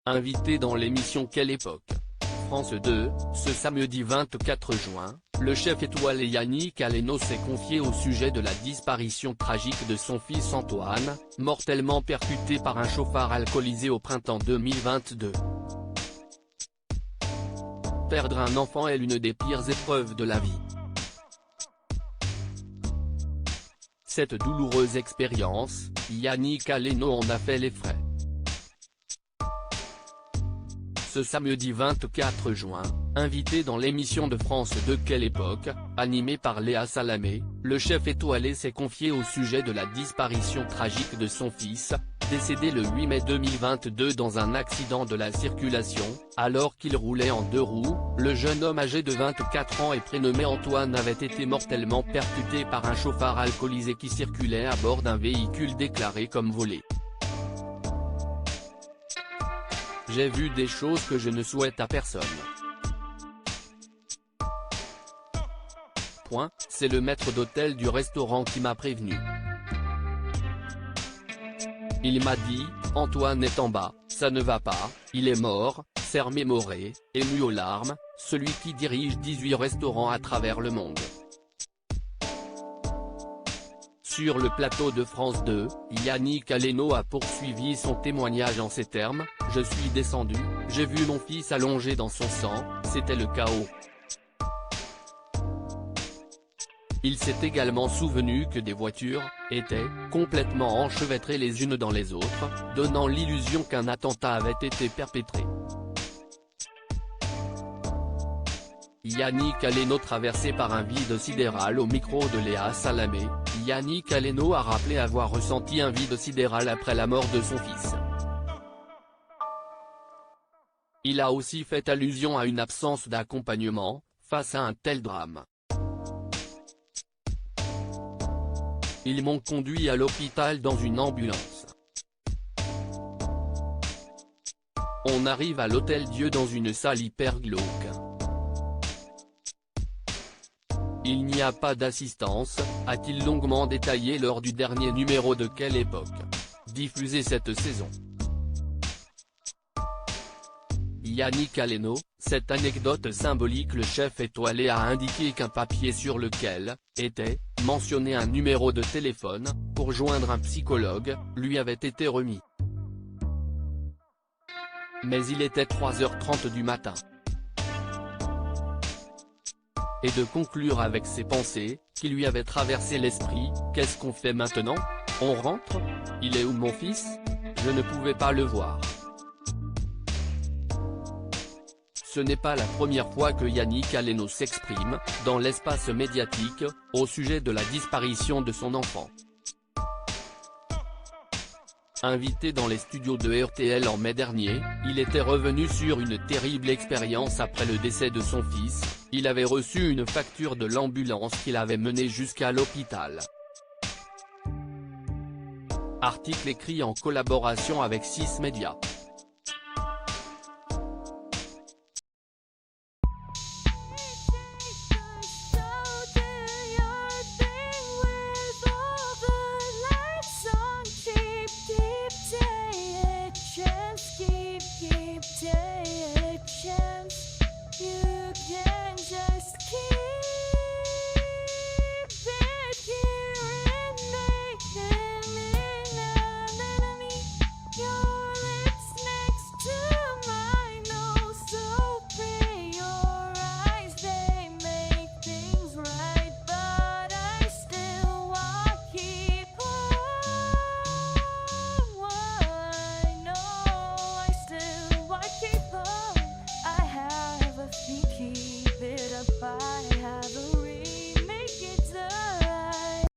Invité dans l'émission Quelle époque? France 2, ce samedi 24 juin, le chef étoilé Yannick Alléno s'est confié au sujet de la disparition tragique de son fils Antoine, mortellement percuté par un chauffard alcoolisé au printemps 2022. Perdre un enfant est l'une des pires épreuves de la vie. Cette douloureuse expérience, Yannick Alléno en a fait les frais. Ce samedi 24 juin, invité dans l'émission de France 2 Quelle époque, animée par Léa Salamé, le chef étoilé s'est confié au sujet de la disparition tragique de son fils, décédé le 8 mai 2022 dans un accident de la circulation, alors qu'il roulait en deux roues. Le jeune homme âgé de 24 ans et prénommé Antoine avait été mortellement percuté par un chauffard alcoolisé qui circulait à bord d'un véhicule déclaré comme volé. J'ai vu des choses que je ne souhaite à personne. C'est le maître d'hôtel du restaurant qui m'a prévenu. Il m'a dit, Antoine est en bas, ça ne va pas, il est mort, s'est remémoré, ému aux larmes, celui qui dirige 18 restaurants à travers le monde. Sur le plateau de France 2, Yannick Alléno a poursuivi son témoignage en ces termes, « Je suis descendu, j'ai vu mon fils allongé dans son sang, c'était le chaos. » Il s'est également souvenu que des voitures étaient complètement enchevêtrées les unes dans les autres, donnant l'illusion qu'un attentat avait été perpétré. Yannick Alléno traversé par un vide sidéral au micro de Léa Salamé, Yannick Alléno a rappelé avoir ressenti un vide sidéral après la mort de son fils. Il a aussi fait allusion à une absence d'accompagnement, face à un tel drame. Ils m'ont conduit à l'hôpital dans une ambulance. On arrive à l'Hôtel-Dieu dans une salle hyper glauque. Il n'y a pas d'assistance, a-t-il longuement détaillé lors du dernier numéro de Quelle époque, diffusé cette saison. Yannick Alléno, cette anecdote symbolique. Le chef étoilé a indiqué qu'un papier sur lequel était mentionné un numéro de téléphone, pour joindre un psychologue, lui avait été remis. Mais il était 3h30 du matin. Et de conclure avec ses pensées, qui lui avaient traversé l'esprit, « Qu'est-ce qu'on fait maintenant? On rentre? Il est où mon fils? Je ne pouvais pas le voir. » Ce n'est pas la première fois que Yannick Alléno s'exprime, dans l'espace médiatique, au sujet de la disparition de son enfant. Invité dans les studios de RTL en mai dernier, il était revenu sur une terrible expérience après le décès de son fils. Il avait reçu une facture de l'ambulance qui l'avait mené jusqu'à l'hôpital. Article écrit en collaboration avec 6 médias.